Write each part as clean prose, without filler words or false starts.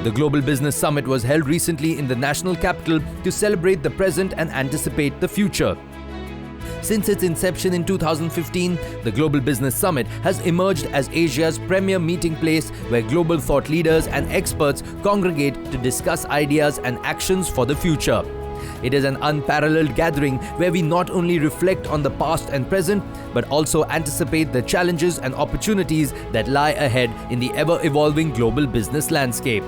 The Global Business Summit was held recently in the national capital to celebrate the present and anticipate the future. Since its inception in 2015, the Global Business Summit has emerged as Asia's premier meeting place where global thought leaders and experts congregate to discuss ideas and actions for the future. It is an unparalleled gathering where we not only reflect on the past and present, but also anticipate the challenges and opportunities that lie ahead in the ever-evolving global business landscape.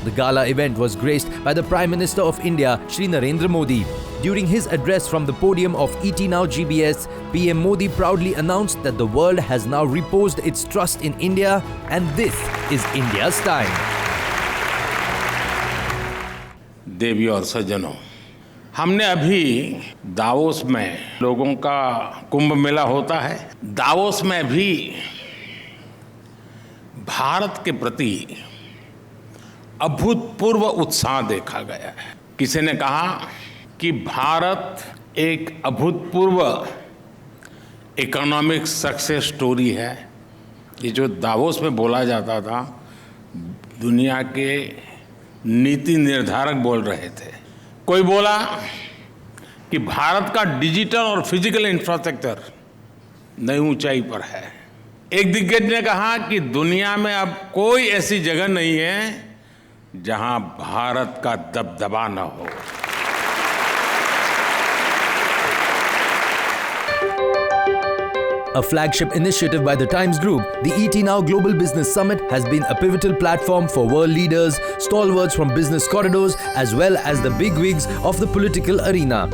The gala event was graced by the Prime Minister of India, Shri Narendra Modi. During his address from the podium of ET Now GBS, PM Modi proudly announced that the world has now reposed its trust in India and this is India's time. देवी और सज्जनों, हमने अभी Davos में लोगों का कुंभ मेला होता है। Davos में भी भारत के प्रति अभूतपूर्व उत्साह देखा गया है। किसी ने कहा कि भारत एक अभूतपूर्व इकोनॉमिक सक्सेस स्टोरी है। ये जो दावोस में बोला जाता था, दुनिया के नीति निर्धारक बोल रहे थे। कोई बोला कि भारत का डिजिटल और फिजिकल इंफ्रास्ट्रक्चर नई ऊंचाई पर है। एक दिग्गज ने कहा कि दुनिया में अब कोई ऐसी जगह नहीं है जहां भारत का दबदबा न हो। A flagship initiative by the Times Group, the ET Now Global Business Summit has been a pivotal platform for world leaders, stalwarts from business corridors, as well as the bigwigs of the political arena.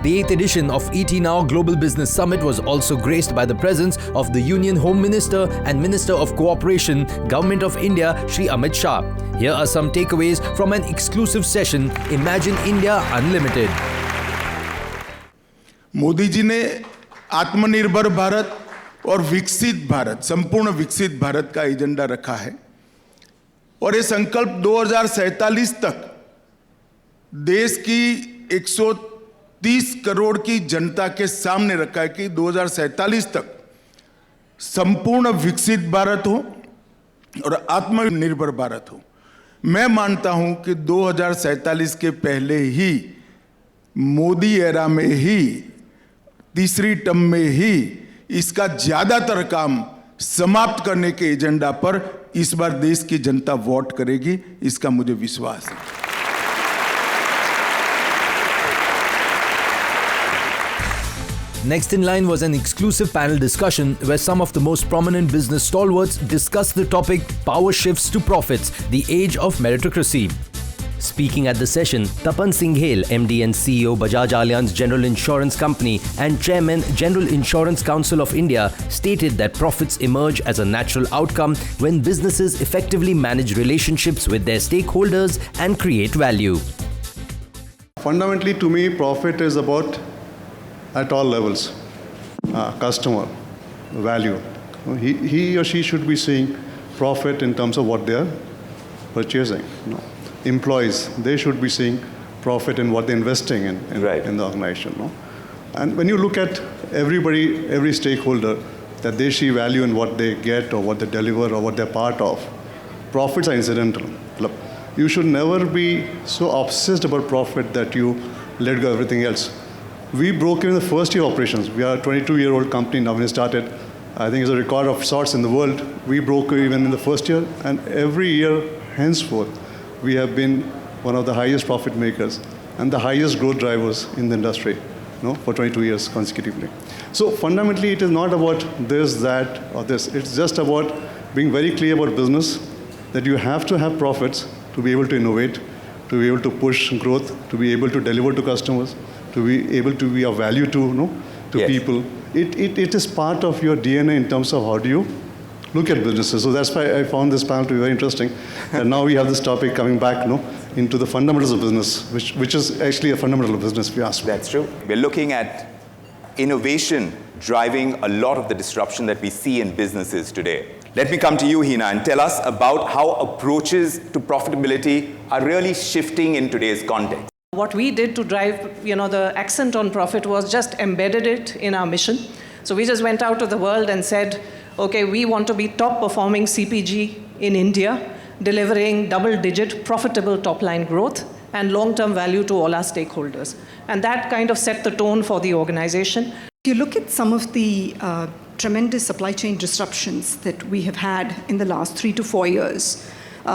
The 8th edition of ET Now Global Business Summit was also graced by the presence of the Union Home Minister and Minister of Cooperation, Government of India, Shri Amit Shah. Here are some takeaways from an exclusive session, Imagine India Unlimited. Modi ji ने आत्मनिर्भर भारत और विकसित भारत, संपूर्ण विकसित भारत का agenda रखा है और ये संकल्प 2047 तक देश की 130 करोड़ की जनता के सामने रखा है कि 2047 तक संपूर्ण विकसित भारत हो और आत्मनिर्भर भारत हो। मैं मानता हूं कि 2047 के पहले ही मोदी एरा में ही तीसरी टर्म में ही इसका ज्यादातर काम समाप्त करने के एजेंडा पर इस बार देश की जनता वोट करेगी, इसका मुझे विश्वास है। Next in line was an exclusive panel discussion where some of the most prominent business stalwarts discussed the topic Power Shifts to Profits, the Age of Meritocracy. Speaking at the session, Tapan Singhel, MD and CEO Bajaj Allianz General Insurance Company and Chairman General Insurance Council of India, stated that profits emerge as a natural outcome when businesses effectively manage relationships with their stakeholders and create value. Fundamentally, to me, profit is about at all levels. Customer, value. He or she should be seeing profit in terms of what they are purchasing. Employees, they should be seeing profit in what they're investing in the organization. And when you look at everybody, every stakeholder, that they see value in what they get or what they deliver or what they're part of, profits are incidental. You should never be so obsessed about profit that you let go of everything else. We broke even the first year operations. We are a 22-year-old company now when we started. I think it's a record of sorts in the world. We broke even in the first year, and every year henceforth, we have been one of the highest profit makers and the highest growth drivers in the industry, for 22 years consecutively. So fundamentally, it is not about this, that, or this. It's just about being very clear about business, that you have to have profits to be able to innovate, to be able to push growth, to be able to deliver to customers, to be able to be of value to people. It is part of your DNA in terms of how do you look at businesses. So that's why I found this panel to be very interesting. And now we have this topic coming back into the fundamentals of business, which is actually a fundamental of business, if you ask me. That's true. We're looking at innovation driving a lot of the disruption that we see in businesses today. Let me come to you, Hina, and tell us about how approaches to profitability are really shifting in today's context. What we did to drive, the accent on profit was just embedded it in our mission. So we just went out to the world and said, okay, we want to be top performing CPG in India. delivering double-digit profitable top-line growth and long-term value to all our stakeholders. And that kind of set the tone for the organization. If you look at some of the tremendous supply chain disruptions that we have had in the last 3 to 4 years,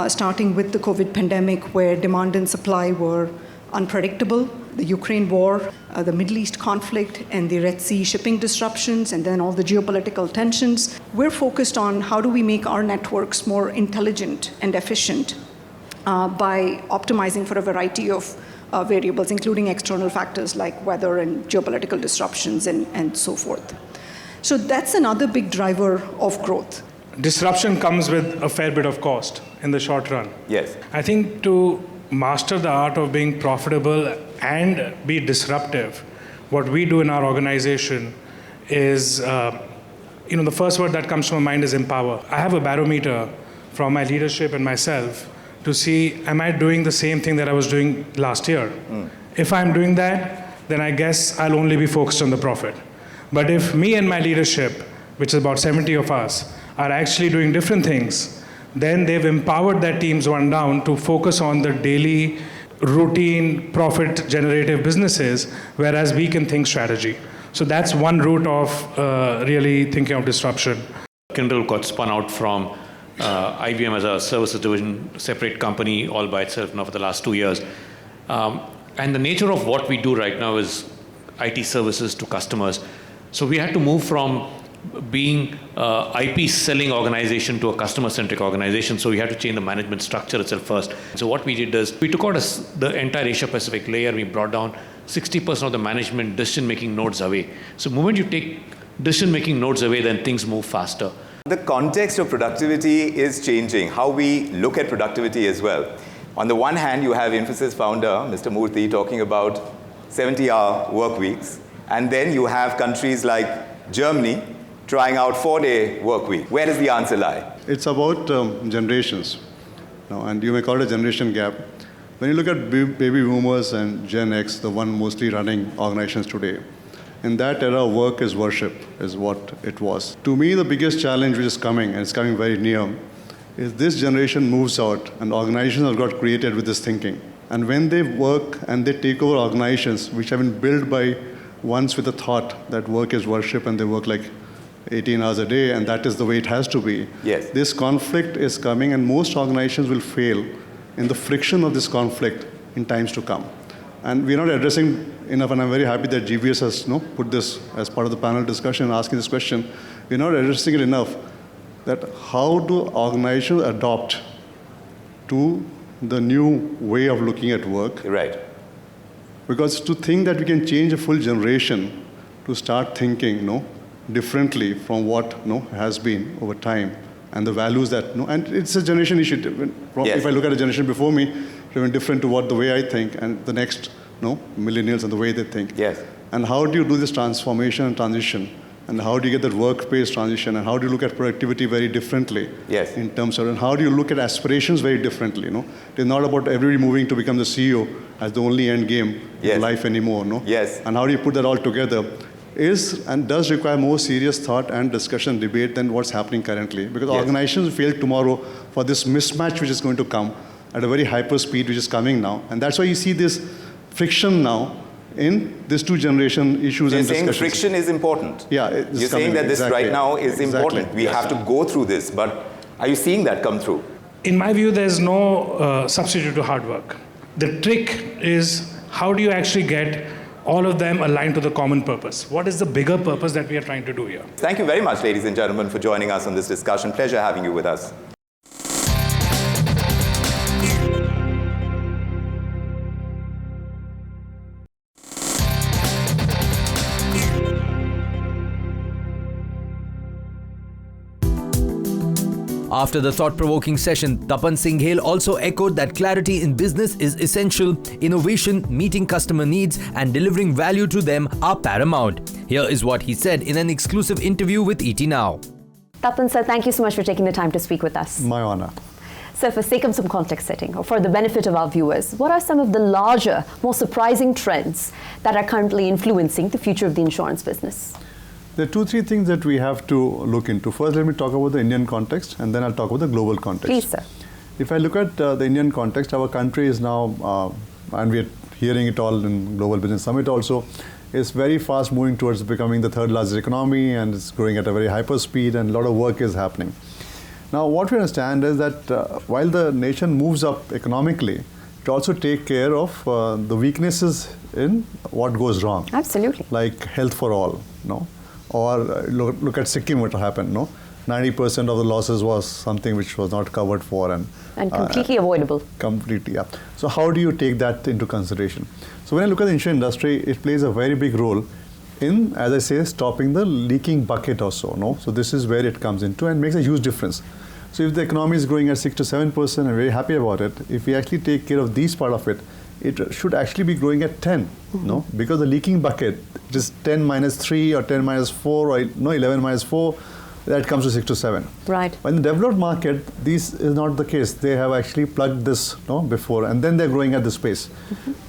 starting with the COVID pandemic, where demand and supply were unpredictable, the Ukraine war, the Middle East conflict, and the Red Sea shipping disruptions, and then all the geopolitical tensions, we're focused on how do we make our networks more intelligent and efficient by optimizing for a variety of variables, including external factors like weather and geopolitical disruptions and so forth. So that's another big driver of growth. Disruption comes with a fair bit of cost in the short run. Yes. I think to master the art of being profitable and be disruptive, what we do in our organization is, the first word that comes to my mind is empower. I have a barometer from my leadership and myself to see, am I doing the same thing that I was doing last year? If I'm doing that, then I guess I'll only be focused on the profit. But if me and my leadership, which is about 70 of us, are actually doing different things, then they've empowered their teams one down to focus on the daily, routine, profit-generative businesses, whereas we can think strategy. So that's one route of really thinking of disruption. Kyndryl got spun out from IBM as a services division, separate company all by itself now for the last 2 years. And the nature of what we do right now is IT services to customers. So we had to move from being IP selling organization to a customer-centric organization. So we had to change the management structure itself first. So what we did is we took out the entire Asia-Pacific layer. We brought down 60% of the management decision-making nodes away. So the moment you take decision-making nodes away, then things move faster. The context of productivity is changing, how we look at productivity as well. On the one hand, you have Infosys founder, Mr. Murthy, talking about 70-hour work weeks. And then you have countries like Germany trying out 4-day work week. Where does the answer lie? It's about generations, and you may call it a generation gap. When you look at baby boomers and Gen X, the one mostly running organizations today, in that era, work is worship, is what it was. To me, the biggest challenge which is coming, and it's coming very near, is this generation moves out, and organizations have got created with this thinking. And when they work and they take over organizations which have been built by ones with the thought that work is worship, and they work like 18 hours a day, and that is the way it has to be. Yes. This conflict is coming, and most organizations will fail in the friction of this conflict in times to come. And we're not addressing enough, and I'm very happy that GBS has put this as part of the panel discussion, asking this question. We're not addressing it enough, that how do organizations adopt to the new way of looking at work? Right. Because to think that we can change a full generation to start thinking, differently from what has been over time, and the values that and it's a generation issue. Yes. If I look at a generation before me, it's been different to what the way I think, and the next millennials and the way they think. Yes. And how do you do this transformation and transition, and how do you get that workplace transition, and how do you look at productivity very differently? Yes. In terms of, and how do you look at aspirations very differently? It's not about everybody moving to become the CEO as the only end game Yes. in life anymore. Yes. And how do you put that all together? Is and does require more serious thought and discussion, debate than what's happening currently. Because Yes. organizations fail tomorrow for this mismatch which is going to come at a very hyper speed which is coming now. And that's why you see this friction now in these two generation issues You're and saying discussions. friction is important. Yeah. You're saying that this right now is important. We have to go through this, but are you seeing that come through? In my view, there's no substitute to hard work. The trick is, how do you actually get all of them aligned to the common purpose? What is the bigger purpose that we are trying to do here? Thank you very much, ladies and gentlemen, for joining us on this discussion. Pleasure having you with us. After the thought-provoking session, Tapan Singhel also echoed that clarity in business is essential, innovation, meeting customer needs, and delivering value to them are paramount. Here is what he said in an exclusive interview with ET Now. Tapan sir, thank you so much for taking the time to speak with us. My honor. So for sake of some context setting, or for the benefit of our viewers, what are some of the larger, more surprising trends that are currently influencing the future of the insurance business? There are 2-3 things that we have to look into. First, let me talk about the Indian context, and then I'll talk about the global context. Please, sir. If I look at the Indian context, our country is now, and we're hearing it all in Global Business Summit also, is very fast moving towards becoming the third largest economy, and it's growing at a very hyper speed, and a lot of work is happening. Now, what we understand is that while the nation moves up economically, it also takes care of the weaknesses in what goes wrong. Absolutely. Like health for all, no? Or look at Sikkim, what happened, no? 90% of the losses was something which was not covered for and completely avoidable. Completely, yeah. So how do you take that into consideration? So when I look at the insurance industry, it plays a very big role in, as I say, stopping the leaking bucket or so, no? So this is where it comes into and makes a huge difference. So if the economy is growing at 6 to 7%, I'm very happy about it. If we actually take care of these part of it, it should actually be growing at 10, no? Because the leaking bucket, it is 10 minus 3 or 10 minus 4 or 11 minus 4, that comes to 6 to 7. Right. But in the developed market, this is not the case. They have actually plugged this before, and then they're growing at this pace.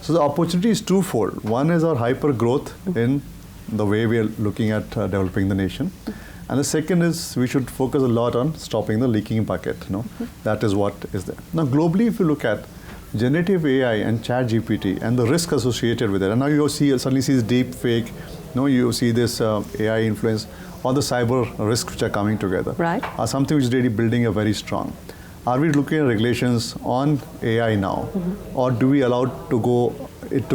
So the opportunity is twofold. One is our hyper growth in the way we are looking at developing the nation. And the second is we should focus a lot on stopping the leaking bucket. That is what is there. Now, globally, if you look at generative AI and chat GPT and the risk associated with it, and now you suddenly see this deep fake, you see this AI influence, all the cyber risks which are coming together, right, are something which is really building a very strong. Are we looking at regulations on AI now, or do we allow it to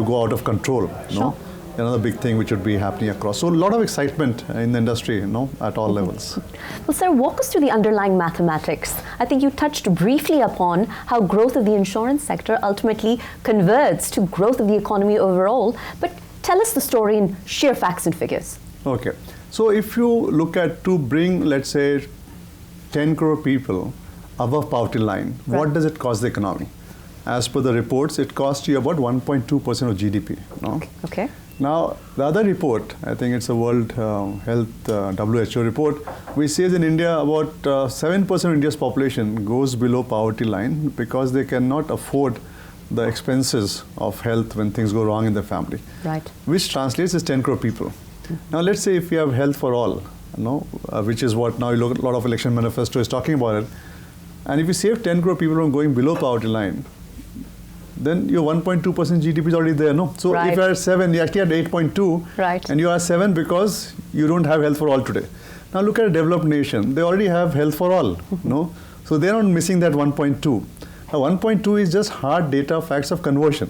go out of control? Sure. Another big thing which would be happening across. So a lot of excitement in the industry, at all levels. Well, sir, walk us through the underlying mathematics. I think you touched briefly upon how growth of the insurance sector ultimately converts to growth of the economy overall, but tell us the story in sheer facts and figures. Okay. So if you look at to bring, let's say, 10 crore people above poverty line, right, what does it cost the economy? As per the reports, it costs you about 1.2% of GDP. Okay. Now, the other report, I think it's a World Health WHO report, which says in India about 7% of India's population goes below poverty line because they cannot afford the expenses of health when things go wrong in the family. Right. Which translates as 10 crore people. Now, let's say if we have health for all, which is what now a lot of election manifesto is talking about it, and if you save 10 crore people from going below poverty line, then your 1.2% GDP is already there, no? So right, if you are at 7, you actually at 8.2, right, and you are 7 because you don't have health for all today. Now look at a developed nation. They already have health for all, no? So they're not missing that 1.2. Now 1.2 is just hard data, facts of conversion.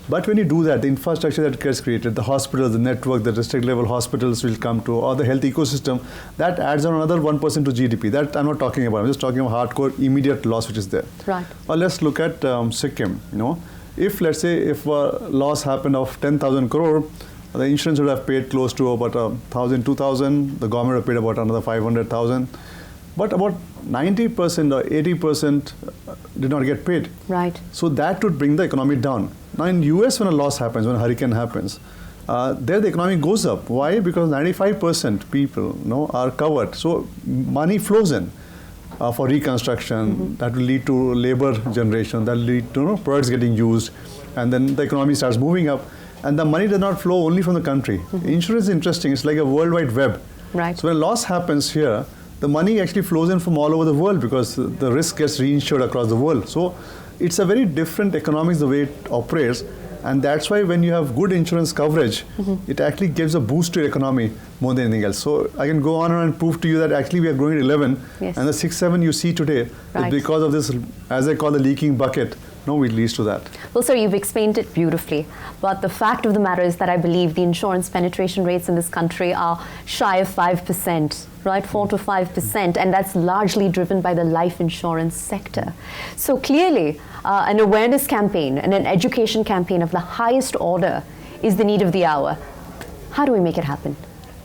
But when you do that, the infrastructure that gets created, the hospitals, the network, the district level hospitals will come to, or the health ecosystem, that adds on another 1% to GDP. That I'm not talking about. I'm just talking about hardcore immediate loss which is there. Right. Or let's look at Sikkim, If, let's say, if a loss happened of 10,000 crore, the insurance would have paid close to about 1,000, 2,000. The government would have paid about another 500,000. But about 90% or 80% did not get paid. Right. So that would bring the economy down. Now in US, when a loss happens, when a hurricane happens, there the economy goes up. Why? Because 95% people are covered. So money flows in. For reconstruction, that will lead to labor generation, that will lead to products getting used, and then the economy starts moving up, and the money does not flow only from the country. Insurance is interesting, it's like a worldwide web. Right. So when a loss happens here, the money actually flows in from all over the world because the risk gets reinsured across the world. So it's a very different economics the way it operates, and that's why when you have good insurance coverage, it actually gives a boost to your economy more than anything else. So I can go on and prove to you that actually we are growing at 11, yes, and the 6-7 you see today right, is because of this, as I call the leaking bucket, it leads to that. Well, sir, you've explained it beautifully. But the fact of the matter is that I believe the insurance penetration rates in this country are shy of 5%, right? 4 to 5%. And that's largely driven by the life insurance sector. So clearly, an awareness campaign and an education campaign of the highest order is the need of the hour. How do we make it happen?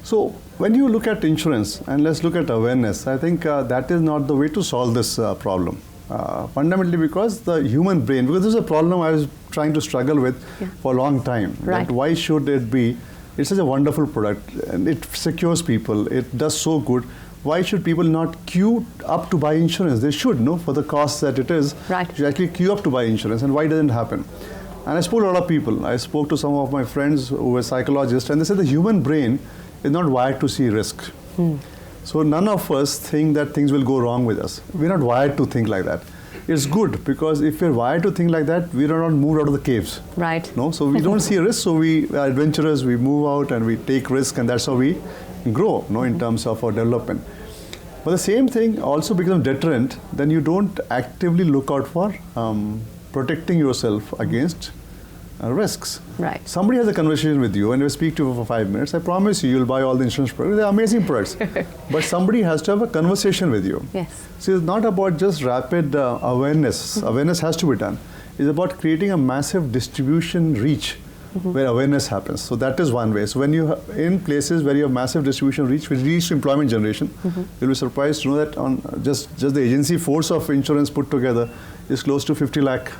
So when you look at insurance, and let's look at awareness, I think that is not the way to solve this problem. Fundamentally because the human brain, because this is a problem I was trying to struggle with for a long time. Right. That why should it be? It's such a wonderful product, and it secures people, it does so good. Why should people not queue up to buy insurance? They should, for the cost that it is. Right. You should actually queue up to buy insurance, and why doesn't it happen? And I spoke to a lot of people. I spoke to some of my friends who were psychologists, and they said the human brain is not wired to see risk. So none of us think that things will go wrong with us. We're not wired to think like that. it's good because if we're wired to think like that, we are not moved out of the caves. Right. No, so we don't see a risk. So we are adventurous. We move out and we take risk, and that's how we grow. No, in terms of our development. But the same thing also becomes deterrent. Then you don't actively look out for protecting yourself against risks. Right. Somebody has a conversation with you and you speak to you for 5 minutes. I promise you, you'll buy all the insurance products. They're amazing products. But somebody has to have a conversation with you. Yes. So it's not about just rapid awareness. Awareness has to be done. It's about creating a massive distribution reach where awareness happens. So that is one way. So when you in places where you have massive distribution reach, which leads to employment generation, you'll be surprised to know that on just the agency force of insurance put together is close to 50 lakh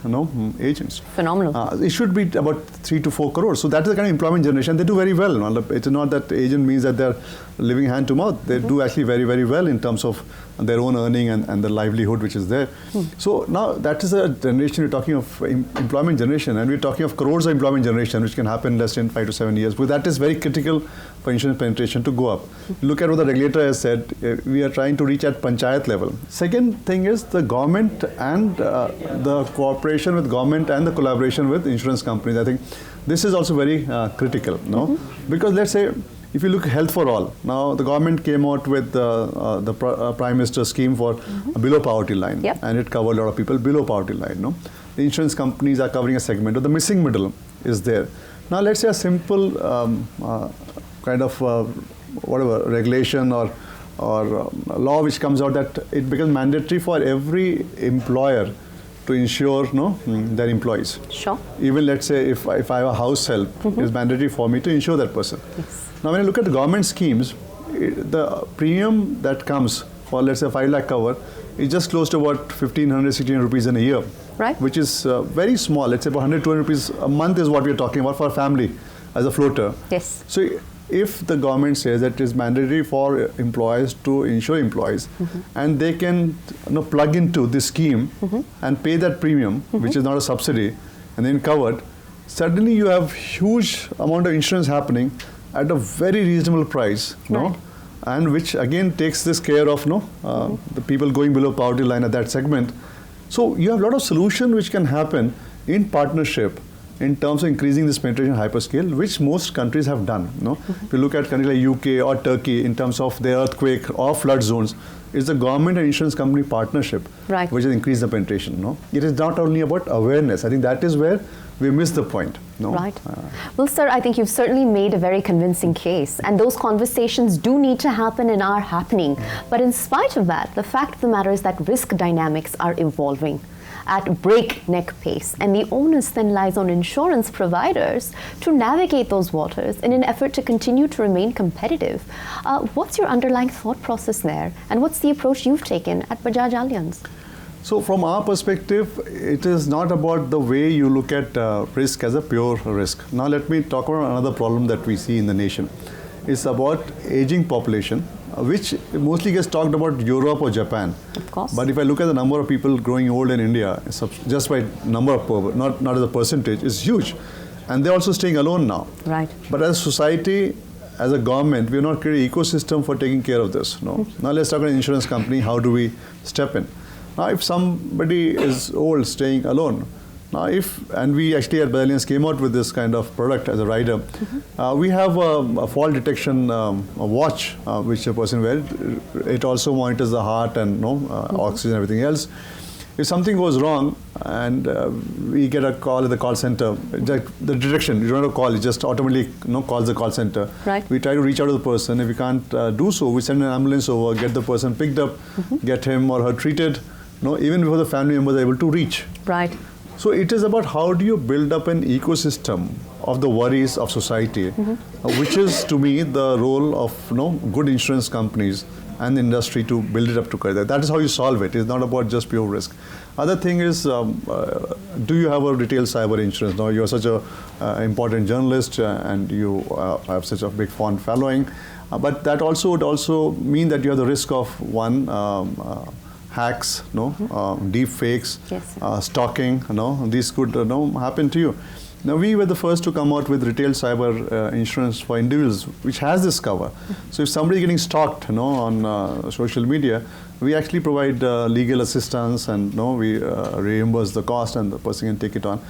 agents. Phenomenal. It should be about 3 to 4 crores. So that is the kind of employment generation. They do very well. It's not that agent means that they're living hand to mouth. They do actually very, very well in terms of their own earning and the livelihood which is there. So now that is a generation, we're talking of employment generation, and we're talking of crores of employment generation which can happen in less than 5 to 7 years. But that is very critical for insurance penetration to go up. Look at what the regulator has said. We are trying to reach at panchayat level. Second thing is the government and the cooperation with government and the collaboration with insurance companies. I think this is also very critical. No, because let's say if you look at health for all, now the government came out with the Prime Minister's scheme for below poverty line, and it covered a lot of people below poverty line. No, the insurance companies are covering a segment, but the missing middle is there. Now let's say a simple kind of whatever regulation or law which comes out that it becomes mandatory for every employer to insure their employees. Sure. Even let's say if I have a house help, it's mandatory for me to insure that person. Yes. Now when I look at the government schemes, the premium that comes for let's say 5 lakh cover is just close to about 1,500, 1,600 rupees in a year. Right. Which is very small. Let's say about 100, 200 rupees a month is what we're talking about for a family as a floater. Yes. So if the government says that it is mandatory for employers to insure employees, and they can plug into this scheme and pay that premium, which is not a subsidy, and then covered, suddenly you have huge amount of insurance happening at a very reasonable price, right. And which again takes this care of the people going below poverty line at that segment. So you have a lot of solution which can happen in partnership in terms of increasing this penetration hyperscale, which most countries have done. If you look at countries like UK or Turkey in terms of their earthquake or flood zones, it's the government and insurance company partnership right. which has increased the penetration. It is not only about awareness. I think that is where we miss the point. Right. Well, sir, I think you've certainly made a very convincing case, and those conversations do need to happen and are happening. But in spite of that, the fact of the matter is that risk dynamics are evolving at breakneck pace, and the onus then lies on insurance providers to navigate those waters in an effort to continue to remain competitive. What's your underlying thought process there, and what's the approach you've taken at Bajaj Allianz? So from our perspective, it is not about the way you look at risk as a pure risk. Now let me talk about another problem that we see in the nation. It's about aging population, which mostly gets talked about Europe or Japan. Of course. But if I look at the number of people growing old in India, just by number of not as a percentage, is huge. And they're also staying alone now. Right. But as a society, as a government, we're not creating an ecosystem for taking care of this. Now let's talk about an insurance company. How do we step in? Now, if somebody is old, staying alone, and we actually at Allianz came out with this kind of product as a rider, we have a fall detection a watch which a person wears. It also monitors the heart and oxygen and everything else. If something goes wrong and we get a call at the call center, the detection, you don't have to call, it just automatically calls the call center. Right. We try to reach out to the person. If we can't do so, we send an ambulance over, get the person picked up, get him or her treated, even before the family members are able to reach. Right. So it is about how do you build up an ecosystem of the worries of society, which is to me the role of good insurance companies and the industry to build it up together. That is how you solve it. It's not about just pure risk. Other thing is, do you have a retail cyber insurance? Now you're such a important journalist and you have such a big fan following, but that also would also mean that you have the risk of hacks, deep fakes, yes. Stalking, these could happen to you. Now, we were the first to come out with retail cyber insurance for individuals, which has this cover. So if somebody getting stalked, on social media, we actually provide legal assistance, and we reimburse the cost, and the person can take it on.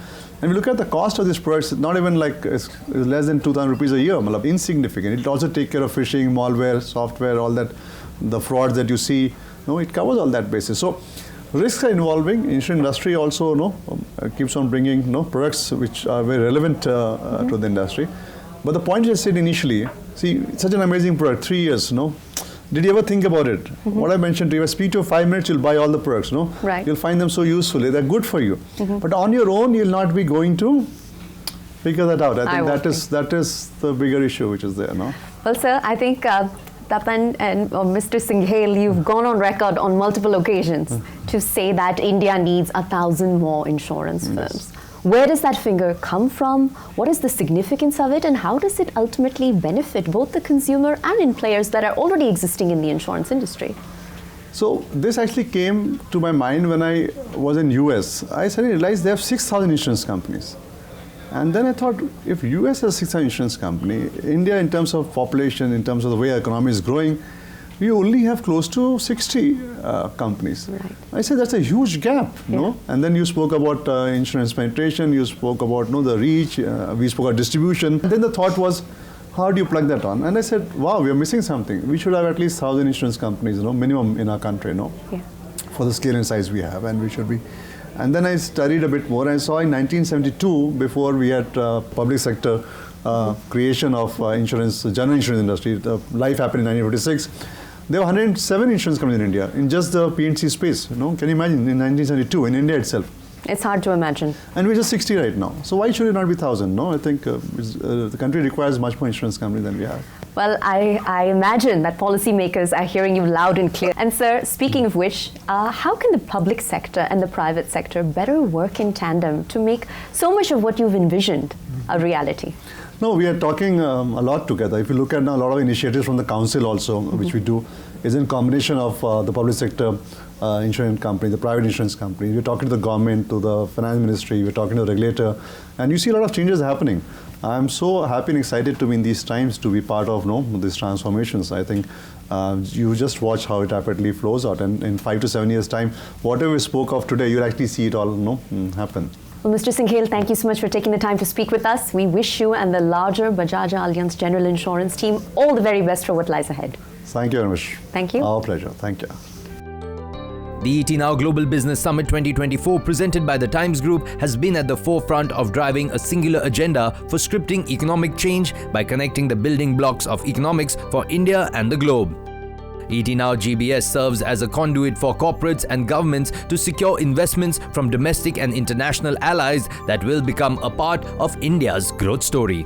And we look at the cost of these products, not even like it's less than 2,000 rupees a year, insignificant. It also take care of phishing, malware, software, all that, the frauds that you see. It covers all that basis. So risks are evolving. Insurance industry also keeps on bringing products which are very relevant to the industry. But the point I said initially, see, it's such an amazing product, 3 years, Did you ever think about it? What I mentioned to you, I speak to you 5 minutes, you'll buy all the products, Right. You'll find them so useful, they're good for you. But on your own, you'll not be going to figure that out. I think that is the bigger issue which is there, Well, sir, I think Tapan and Mr. Singhel, you've gone on record on multiple occasions to say that India needs 1,000 more insurance firms. Where does that figure come from? What is the significance of it? And how does it ultimately benefit both the consumer and in players that are already existing in the insurance industry? So this actually came to my mind when I was in US. I suddenly realized they have 6,000 insurance companies. And then I thought, if US has 6,000 insurance company, India in terms of population, in terms of the way our economy is growing, we only have close to 60 companies. Right. I said that's a huge gap, And then you spoke about insurance penetration, you spoke about the reach, we spoke about distribution. And then the thought was, how do you plug that on? And I said, wow, we are missing something. We should have at least 1,000 insurance companies, minimum in our country, Yeah. for the scale and size we have, and we should be. And then I studied a bit more. I saw in 1972, before we had public sector creation of insurance, general insurance industry, life happened in 1946. There were 107 insurance companies in India in just the P&C space. Can you imagine in 1972 in India itself? It's hard to imagine. And we're just 60 right now. So why should it not be 1,000? I think the country requires much more insurance companies than we have. Well, I imagine that policymakers are hearing you loud and clear. And sir, speaking of which, how can the public sector and the private sector better work in tandem to make so much of what you've envisioned a reality? No, we are talking a lot together. If you look at now, a lot of initiatives from the council also, which we do, is in combination of the public sector insurance company, the private insurance company. We're talking to the government, to the finance ministry, we're talking to the regulator, and you see a lot of changes happening. I'm so happy and excited to be in these times to be part of these transformations. I think you just watch how it rapidly flows out, and in 5 to 7 years' time, whatever we spoke of today, you'll actually see it all happen. Well, Mr. Singhel, thank you so much for taking the time to speak with us. We wish you and the larger Bajaj Allianz General Insurance team all the very best for what lies ahead. Thank you very much. Thank you. Our pleasure. Thank you. The ET Now Global Business Summit 2024, presented by the Times Group, has been at the forefront of driving a singular agenda for scripting economic change by connecting the building blocks of economics for India and the globe. ET Now GBS serves as a conduit for corporates and governments to secure investments from domestic and international allies that will become a part of India's growth story.